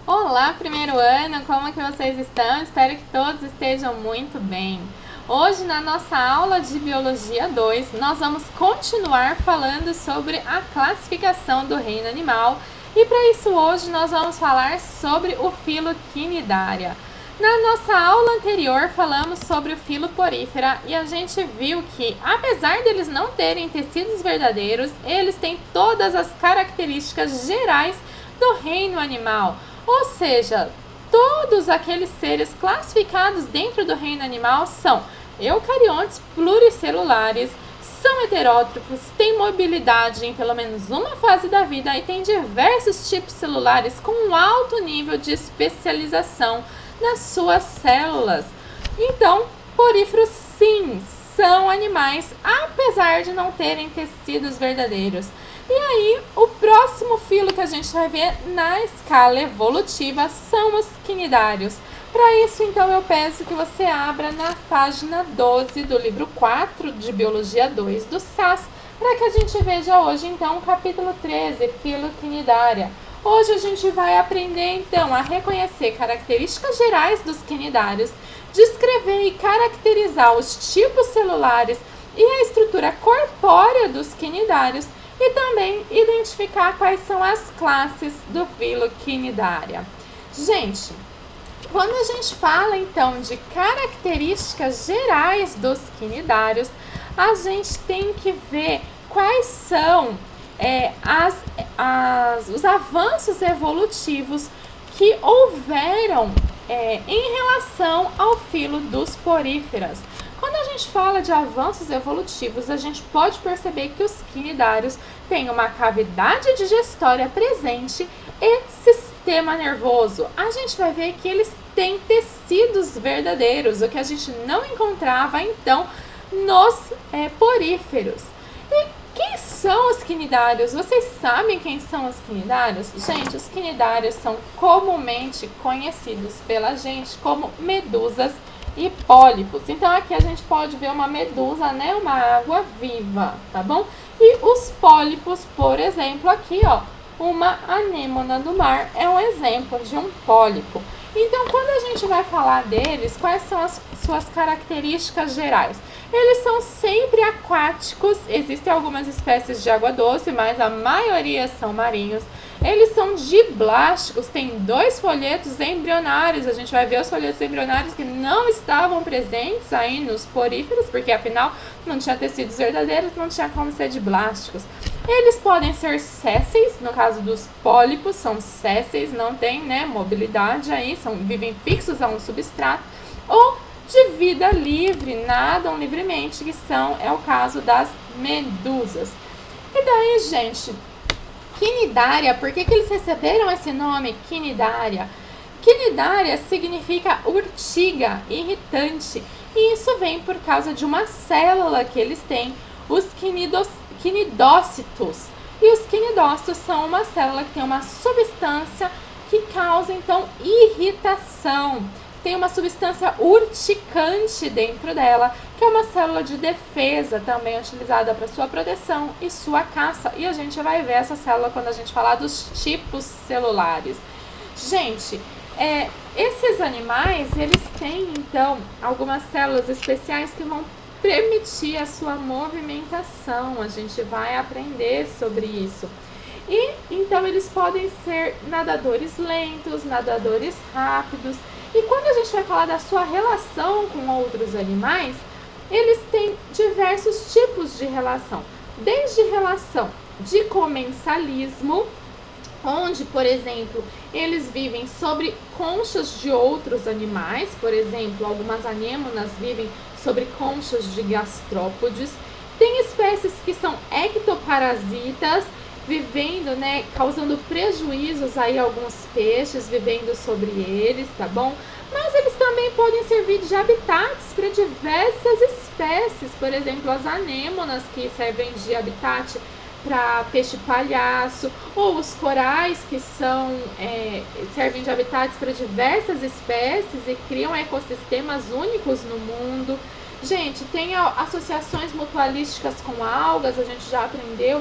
Olá, primeiro ano, como que vocês estão? Espero que todos estejam muito bem. Hoje, na nossa aula de Biologia 2, nós vamos continuar falando sobre a classificação do reino animal e para isso hoje nós vamos falar sobre o filo Cnidaria. Na nossa aula anterior falamos sobre o filo Porífera e a gente viu que, apesar deles não terem tecidos verdadeiros, eles têm todas as características gerais do reino animal. Ou seja, todos aqueles seres classificados dentro do reino animal são eucariontes pluricelulares, são heterótrofos, têm mobilidade em pelo menos uma fase da vida e têm diversos tipos celulares com um alto nível de especialização nas suas células. Então, poríferos sim, são animais, apesar de não terem tecidos verdadeiros. E aí, o próximo filo que a gente vai ver na escala evolutiva são os cnidários. Para isso, então, eu peço que você abra na página 12 do livro 4 de Biologia 2 do SAS, para que a gente veja hoje, então, o capítulo 13, filo cnidária. Hoje a gente vai aprender, então, a reconhecer características gerais dos cnidários, descrever e caracterizar os tipos celulares e a estrutura corpórea dos cnidários, e também identificar quais são as classes do filo Cnidaria. Gente, quando a gente fala então de características gerais dos cnidários, a gente tem que ver quais são os avanços evolutivos que houveram em relação ao filo dos poríferas. Quando a gente fala de avanços evolutivos, a gente pode perceber que os cnidários têm uma cavidade digestória presente e sistema nervoso. A gente vai ver que eles têm tecidos verdadeiros, o que a gente não encontrava então nos poríferos. E quem são os cnidários? Vocês sabem quem são os cnidários? Gente, os cnidários são comumente conhecidos pela gente como medusas e pólipos. Então aqui a gente pode ver uma medusa, né, uma água viva, tá bom? E os pólipos, por exemplo, aqui, ó, uma anêmona do mar é um exemplo de um pólipo. Então, quando a gente vai falar deles, quais são as suas características gerais? Eles são sempre aquáticos, existem algumas espécies de água doce, mas a maioria são marinhos. Eles são diblásticos, tem 2 folhetos embrionários. A gente vai ver os folhetos embrionários que não estavam presentes aí nos poríferos, porque afinal não tinha tecidos verdadeiros, não tinha como ser diblásticos. Eles podem ser sésseis, no caso dos pólipos, são sésseis, não tem, né, mobilidade aí, vivem fixos a um substrato, ou de vida livre, nadam livremente, que é o caso das medusas. E daí, gente, Cnidaria, por que eles receberam esse nome, Cnidaria? Cnidaria significa urtiga, irritante, e isso vem por causa de uma célula que eles têm, os cnidócitos. E os cnidócitos são uma célula que tem uma substância que causa, então, irritação. Tem uma substância urticante dentro dela, que é uma célula de defesa, também utilizada para sua proteção e sua caça. E a gente vai ver essa célula quando a gente falar dos tipos celulares. Gente, esses animais, eles têm, então, algumas células especiais que vão permitir a sua movimentação. A gente vai aprender sobre isso. E, então, eles podem ser nadadores lentos, nadadores rápidos. E quando a gente vai falar da sua relação com outros animais, eles têm diversos tipos de relação. Desde relação de comensalismo, onde, por exemplo, eles vivem sobre conchas de outros animais. Por exemplo, algumas anêmonas vivem sobre conchas de gastrópodes. Tem espécies que são ectoparasitas, vivendo, né, causando prejuízos aí a alguns peixes, vivendo sobre eles, tá bom? Mas eles também podem servir de habitats para diversas espécies, por exemplo, as anêmonas, que servem de habitat para peixe palhaço, ou os corais, que servem de habitats para diversas espécies e criam ecossistemas únicos no mundo. Gente, tem associações mutualísticas com algas, a gente já aprendeu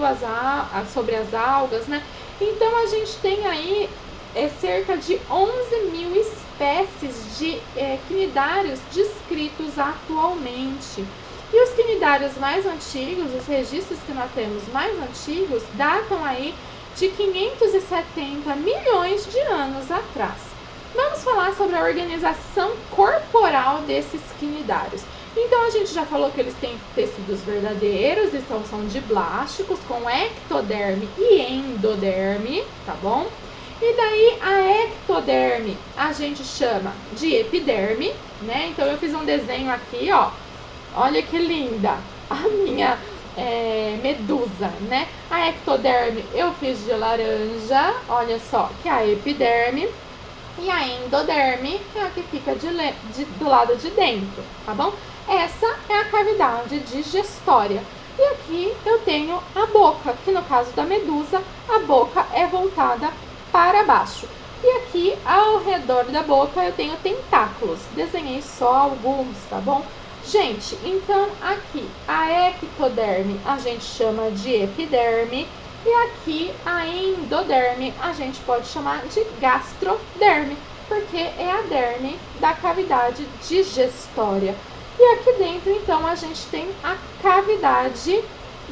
sobre as algas, né? Então, a gente tem aí cerca de 11.000 espécies de quinidários descritos atualmente. E os quinidários mais antigos, os registros que nós temos mais antigos, datam aí de 570 milhões de anos atrás. Vamos falar sobre a organização corporal desses quinidários. Então, a gente já falou que eles têm tecidos verdadeiros, então são de blásticos, com ectoderme e endoderme, tá bom? E daí, a ectoderme a gente chama de epiderme, né? Então, eu fiz um desenho aqui, ó. Olha que linda a minha medusa, né? A ectoderme eu fiz de laranja, olha só, que é a epiderme. E a endoderme é a que fica do lado de dentro, tá bom? Essa é a cavidade digestória. E aqui eu tenho a boca, que no caso da medusa, a boca é voltada para baixo. E aqui, ao redor da boca, eu tenho tentáculos. Desenhei só alguns, tá bom? Gente, então aqui a ectoderme a gente chama de epiderme. E aqui a endoderme a gente pode chamar de gastroderme, porque é a derme da cavidade digestória. E aqui dentro, então, a gente tem a cavidade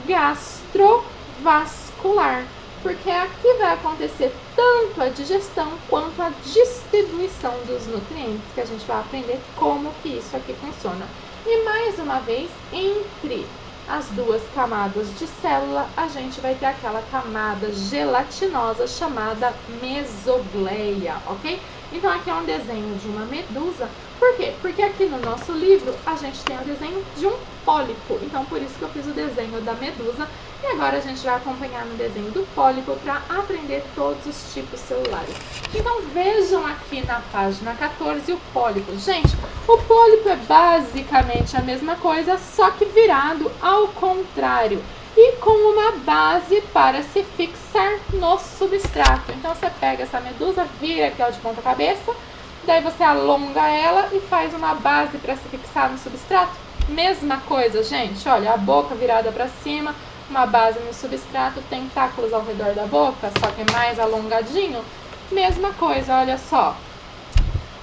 gastrovascular, porque aqui vai acontecer tanto a digestão quanto a distribuição dos nutrientes, que a gente vai aprender como que isso aqui funciona. E mais uma vez, entre as duas camadas de célula, a gente vai ter aquela camada gelatinosa chamada mesogleia, ok? Então, aqui é um desenho de uma medusa. Por quê? Porque aqui no nosso livro, a gente tem o desenho de um pólipo. Então, por isso que eu fiz o desenho da medusa. E agora a gente vai acompanhar no desenho do pólipo para aprender todos os tipos celulares. Então, vejam aqui na página 14 o pólipo. Gente, o pólipo é basicamente a mesma coisa, só que virado ao contrário. E com uma base para se fixar no substrato. Então, você pega essa medusa, vira aqui ó, de ponta cabeça, daí você alonga ela e faz uma base para se fixar no substrato. Mesma coisa, gente, olha, a boca virada para cima, uma base no substrato, tentáculos ao redor da boca, só que mais alongadinho. Mesma coisa, olha só.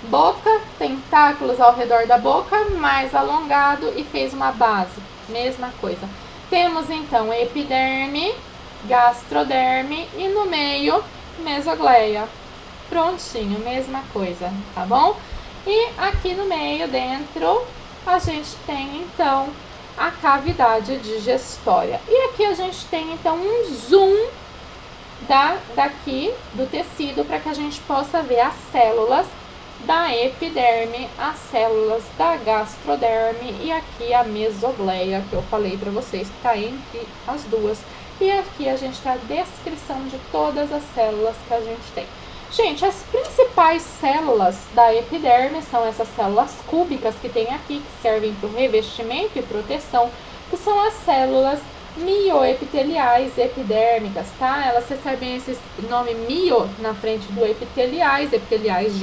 Boca, tentáculos ao redor da boca, mais alongado e fez uma base. Mesma coisa. Temos então epiderme, gastroderme e no meio mesogleia. Prontinho, mesma coisa, tá bom? E aqui no meio, dentro, a gente tem então a cavidade digestória. E aqui a gente tem então um zoom daqui do tecido para que a gente possa ver as células da epiderme, as células da gastroderme e aqui a mesogleia que eu falei para vocês que está entre as duas. E aqui a gente tem a descrição de todas as células que a gente tem. Gente, as principais células da epiderme são essas células cúbicas que tem aqui, que servem para o revestimento e proteção, que são as células mioepiteliais epidérmicas, tá? Elas recebem esse nome mio na frente do epiteliais de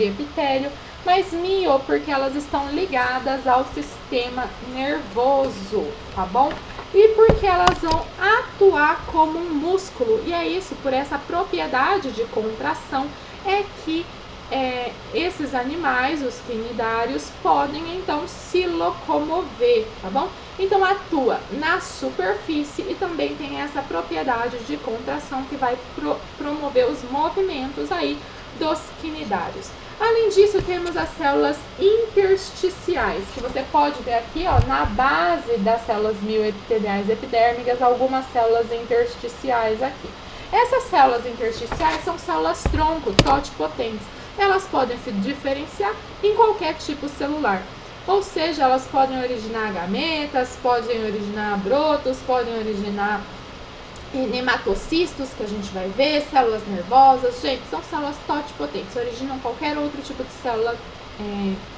epitélio, mas mio porque elas estão ligadas ao sistema nervoso, tá bom? E porque elas vão atuar como um músculo, e é isso, por essa propriedade de contração, é que esses animais, os quinidários, podem então se locomover, tá bom? Então atua na superfície e também tem essa propriedade de contração que vai promover os movimentos aí dos quinidários. Além disso, temos as células intersticiais, que você pode ver aqui, ó, na base das células mioepiteliais epidérmicas, algumas células intersticiais aqui. Essas células intersticiais são células tronco, totipotentes. Elas podem se diferenciar em qualquer tipo celular. Ou seja, elas podem originar gametas, podem originar brotos, podem originar nematocistos, que a gente vai ver, células nervosas. Gente, são células totipotentes, originam qualquer outro tipo de célula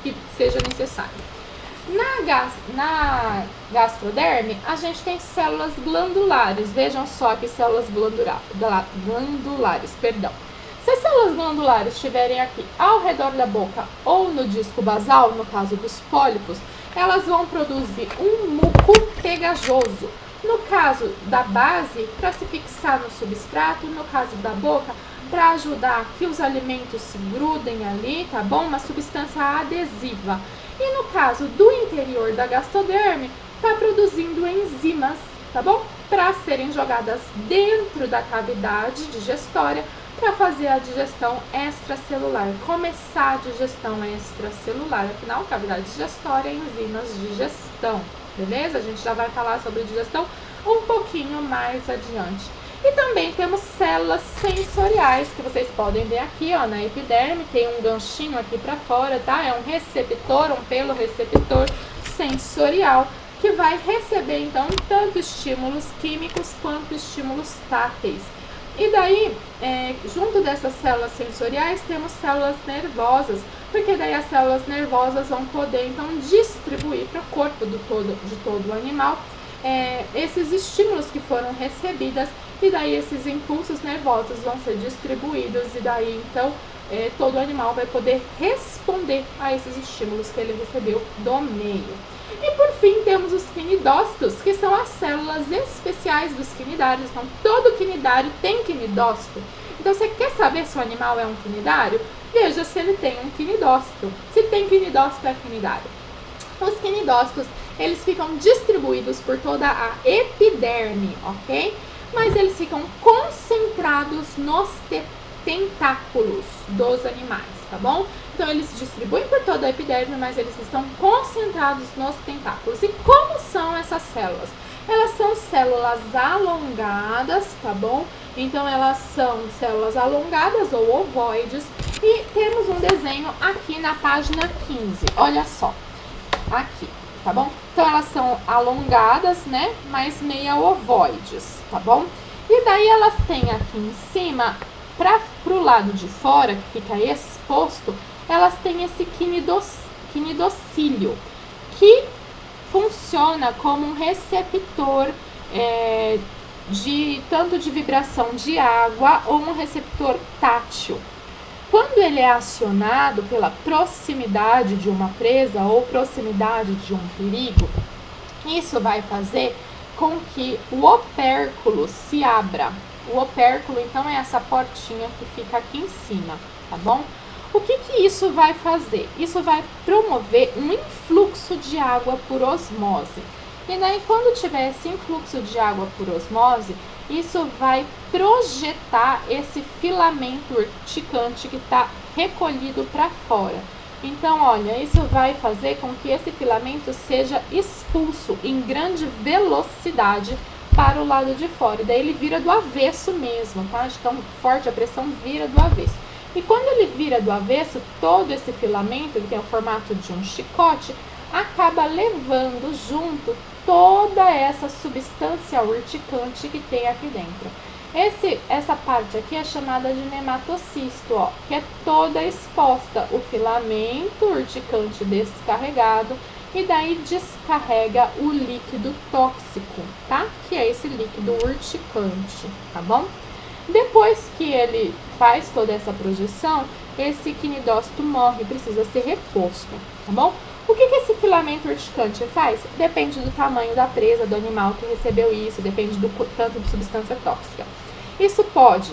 que seja necessário. Na gastroderme, a gente tem células glandulares. Vejam só que células glandulares, perdão. Se as células glandulares estiverem aqui ao redor da boca ou no disco basal, no caso dos pólipos, elas vão produzir um muco pegajoso. No caso da base, para se fixar no substrato, no caso da boca, para ajudar que os alimentos se grudem ali, tá bom? Uma substância adesiva. E no caso do interior da gastoderme, está produzindo enzimas, tá bom? Para serem jogadas dentro da cavidade digestória para fazer a digestão extracelular, começar a digestão extracelular. Afinal, cavidade digestória, enzimas, digestão, beleza? A gente já vai falar sobre digestão um pouquinho mais adiante. E também temos células sensoriais, que vocês podem ver aqui, ó, na epiderme, tem um ganchinho aqui para fora, tá? É um receptor, um pelo receptor sensorial, que vai receber, então, tanto estímulos químicos quanto estímulos táteis. E daí, junto dessas células sensoriais, temos células nervosas, porque daí as células nervosas vão poder, então, distribuir para o corpo de todo o animal esses estímulos que foram recebidos, e daí esses impulsos nervosos vão ser distribuídos, e daí, então, todo animal vai poder responder a esses estímulos que ele recebeu do meio. E por fim temos os quinidócitos, que são as células especiais dos quinidários. Então todo quinidário tem quinidócito. Então você quer saber se o animal é um quinidário? Veja se ele tem um quinidócito. Se tem quinidócito, é quinidário. Os quinidócitos, eles ficam distribuídos por toda a epiderme, ok? Mas eles ficam concentrados nos tentáculos dos animais, tá bom? Então eles distribuem por toda a epiderme, mas eles estão concentrados nos tentáculos. E como são essas células? Elas são células alongadas, tá bom? Então elas são células alongadas ou ovoides. E temos um desenho aqui na página 15, olha só, aqui, tá bom? Então elas são alongadas, né, mas meia ovoides, tá bom? E daí elas têm aqui em cima, pro lado de fora, que fica exposto, elas têm esse quinidocílio, que funciona como um receptor tanto de vibração de água ou um receptor tátil. Quando ele é acionado pela proximidade de uma presa ou proximidade de um perigo, isso vai fazer com que o opérculo se abra. O opérculo, então, é essa portinha que fica aqui em cima, tá bom? O que isso vai fazer? Isso vai promover um influxo de água por osmose. E daí, quando tiver esse influxo de água por osmose, isso vai projetar esse filamento urticante que está recolhido para fora. Então, olha, isso vai fazer com que esse filamento seja expulso em grande velocidade para o lado de fora. E daí ele vira do avesso mesmo, tá? De tão forte a pressão, vira do avesso. E quando ele vira do avesso, todo esse filamento, que tem o formato de um chicote, acaba levando junto toda essa substância urticante que tem aqui dentro. Essa parte aqui é chamada de nematocisto, ó, que é toda exposta, o filamento urticante descarregado, e daí descarrega o líquido tóxico, tá? Que é esse líquido urticante, tá bom? Depois que ele faz toda essa projeção, esse quinidócito morre, precisa ser reposto, tá bom? O que esse filamento urticante faz? Depende do tamanho da presa, do animal que recebeu isso, depende do tanto de substância tóxica. Isso pode,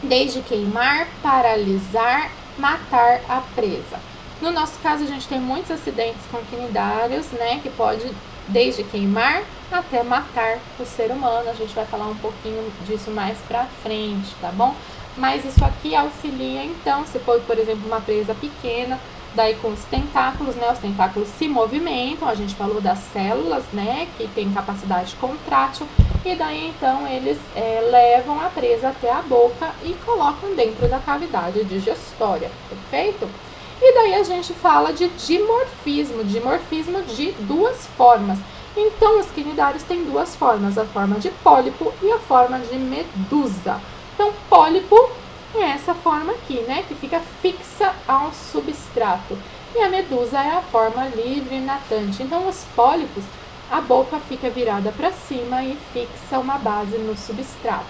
desde queimar, paralisar, matar a presa. No nosso caso, a gente tem muitos acidentes com quinidários, né, que pode desde queimar até matar o ser humano. A gente vai falar um pouquinho disso mais pra frente, tá bom? Mas isso aqui auxilia, então, se for, por exemplo, uma presa pequena, daí com os tentáculos, né, os tentáculos se movimentam, a gente falou das células, né, que tem capacidade contrátil, e daí, então, eles levam a presa até a boca e colocam dentro da cavidade digestória, perfeito? E daí a gente fala de dimorfismo de duas formas. Então, os quinidários têm duas formas, a forma de pólipo e a forma de medusa. Então, pólipo é essa forma aqui, né, que fica fixa ao substrato. E a medusa é a forma livre natante. Então, os pólipos, a boca fica virada para cima e fixa uma base no substrato.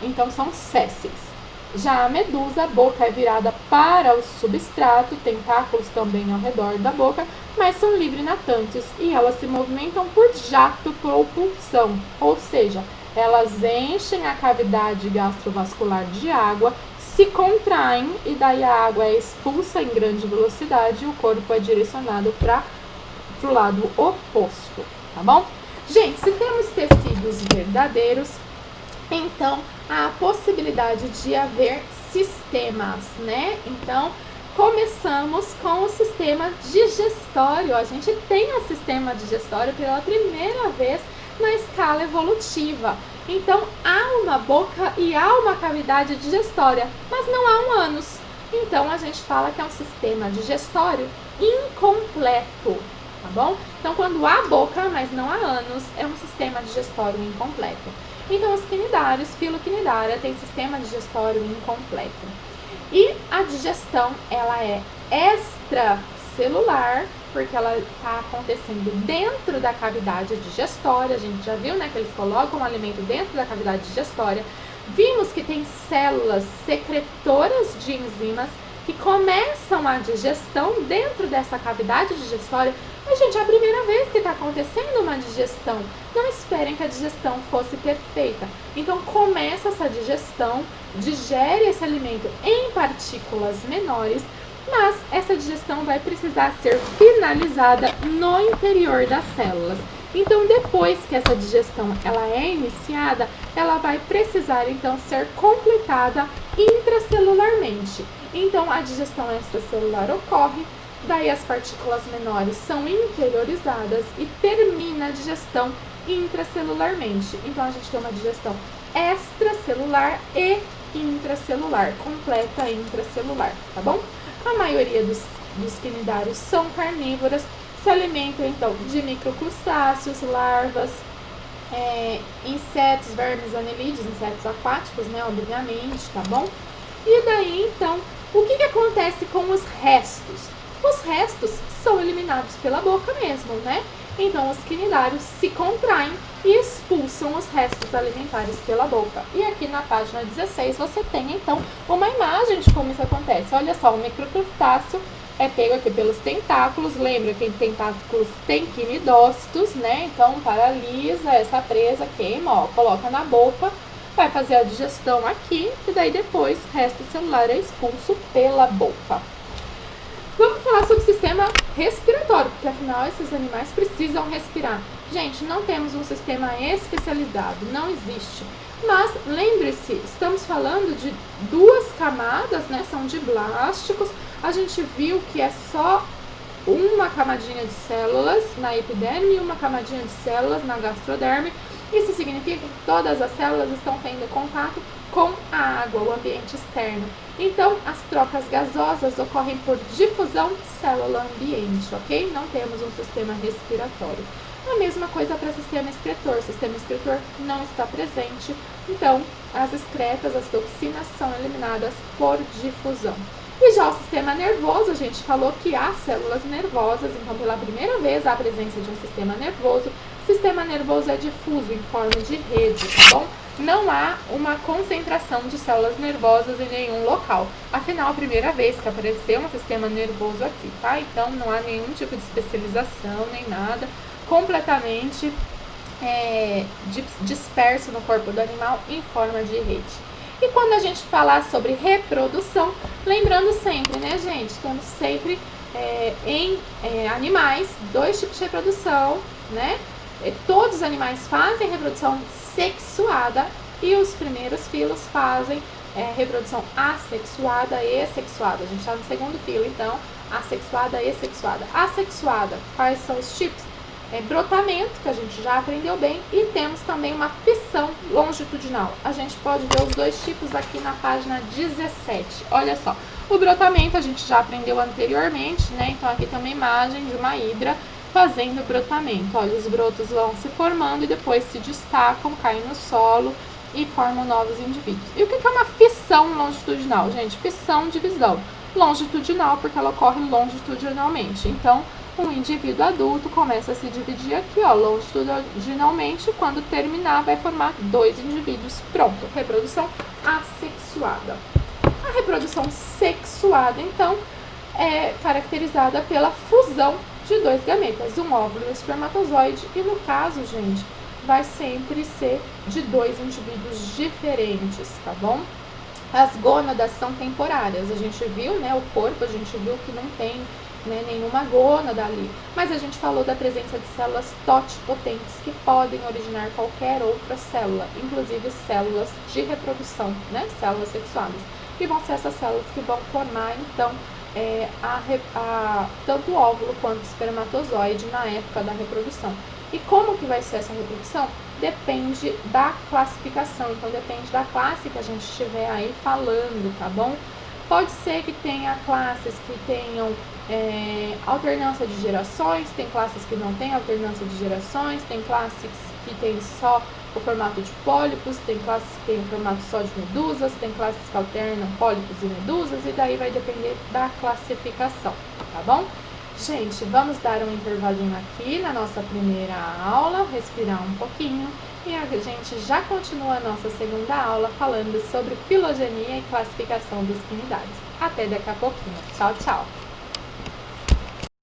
Então, são sésseis. Já a medusa, a boca é virada para o substrato, tentáculos também ao redor da boca, mas são livre natantes e elas se movimentam por jato propulsão, ou seja, Elas enchem a cavidade gastrovascular de água, se contraem e daí a água é expulsa em grande velocidade e o corpo é direcionado para o lado oposto, tá bom? Gente, se temos tecidos verdadeiros, então há a possibilidade de haver sistemas, né? Então, começamos com o sistema digestório. A gente tem o sistema digestório pela primeira vez na escala evolutiva. Então, há uma boca e há uma cavidade digestória, mas não há um ânus. Então, a gente fala que é um sistema digestório incompleto, tá bom? Então, quando há boca, mas não há ânus, é um sistema digestório incompleto. Então, os quinidários, filoquinidária, tem sistema digestório incompleto. E a digestão, ela é extracelular, porque ela está acontecendo dentro da cavidade digestória. A gente já viu, né, que eles colocam o alimento dentro da cavidade digestória. Vimos que tem células secretoras de enzimas que começam a digestão dentro dessa cavidade digestória. Mas, gente, é a primeira vez que está acontecendo uma digestão. Não esperem que a digestão fosse perfeita. Então, começa essa digestão, digere esse alimento em partículas menores, mas essa digestão vai precisar ser finalizada no interior das células. Então, depois que essa digestão ela é iniciada, ela vai precisar, então, ser completada intracelularmente. Então, a digestão extracelular ocorre, daí as partículas menores são interiorizadas e termina a digestão intracelularmente. Então, a gente tem uma digestão extracelular e intracelular, completa intracelular, tá bom? A maioria dos quinidários são carnívoras, se alimentam então de microcrustáceos, larvas, insetos, vermes, anelídeos, insetos aquáticos, né, obviamente, tá bom? E daí então, o que acontece com os restos? Os restos são eliminados pela boca mesmo, né? Então, os quinidários se contraem e expulsam os restos alimentares pela boca. E aqui na página 16 você tem, então, uma imagem de como isso acontece. Olha só, o microcrustáceo é pego aqui pelos tentáculos. Lembra que tentáculos tem quinidócitos, né? Então, paralisa essa presa, queima, ó, coloca na boca, vai fazer a digestão aqui e daí depois o resto celular é expulso pela boca. Vamos falar sobre o sistema respiratório, porque afinal esses animais precisam respirar. Gente, não temos um sistema especializado, não existe. Mas lembre-se, estamos falando de duas camadas, né? São de blásticos. A gente viu que é só uma camadinha de células na epiderme e uma camadinha de células na gastroderme. Isso significa que todas as células estão tendo contato com a água, o ambiente externo. Então, as trocas gasosas ocorrem por difusão célula-ambiente, ok? Não temos um sistema respiratório. A mesma coisa para o sistema excretor. O sistema excretor não está presente, então as excretas, as toxinas são eliminadas por difusão. E já o sistema nervoso, a gente falou que há células nervosas, então pela primeira vez há a presença de um sistema nervoso. O sistema nervoso é difuso em forma de rede, tá bom? Não há uma concentração de células nervosas em nenhum local. Afinal, a primeira vez que apareceu um sistema nervoso aqui, tá? Então, não há nenhum tipo de especialização, nem nada. Completamente disperso no corpo do animal em forma de rede. E quando a gente falar sobre reprodução, lembrando sempre, né, gente? Temos sempre em animais dois tipos de reprodução, né? Todos os animais fazem reprodução sexuada e os primeiros filos fazem reprodução assexuada e sexuada. A gente está no segundo filo, então, assexuada e sexuada. Assexuada, quais são os tipos? Brotamento, que a gente já aprendeu bem, e temos também uma fissão longitudinal. A gente pode ver os dois tipos aqui na página 17. Olha só, o brotamento a gente já aprendeu anteriormente, né? Então, aqui tem uma imagem de uma hidra fazendo brotamento. Olha, os brotos vão se formando e depois se destacam, caem no solo e formam novos indivíduos. E o que é uma fissão longitudinal? Gente, fissão de visão. Longitudinal, porque ela ocorre longitudinalmente. Então, um indivíduo adulto começa a se dividir aqui, ó, longitudinalmente. Quando terminar, vai formar dois indivíduos. Pronto, reprodução assexuada. A reprodução sexuada, então, é caracterizada pela fusão de dois gametas, um óvulo e um espermatozoide. E no caso, gente, vai sempre ser de 2 indivíduos diferentes, tá bom? As gônadas são temporárias, a gente viu, né, o corpo, a gente viu que não tem, né, nenhuma gônada ali, mas a gente falou da presença de células totipotentes que podem originar qualquer outra célula, inclusive células de reprodução, né, células sexuais, que vão ser essas células que vão formar, então, tanto o óvulo quanto o espermatozoide na época da reprodução. E como que vai ser essa reprodução? Depende da classificação, então depende da classe que a gente estiver aí falando, tá bom? Pode ser que tenha classes que tenham alternância de gerações, tem classes que não têm alternância de gerações, tem classes que tem só o formato de pólipos, tem classes que tem o formato só de medusas, tem classes que alternam pólipos e medusas, e daí vai depender da classificação, tá bom? Gente, vamos dar um intervalinho aqui na nossa primeira aula, respirar um pouquinho, e a gente já continua a nossa segunda aula falando sobre filogenia e classificação das quinidades. Até daqui a pouquinho. Tchau, tchau!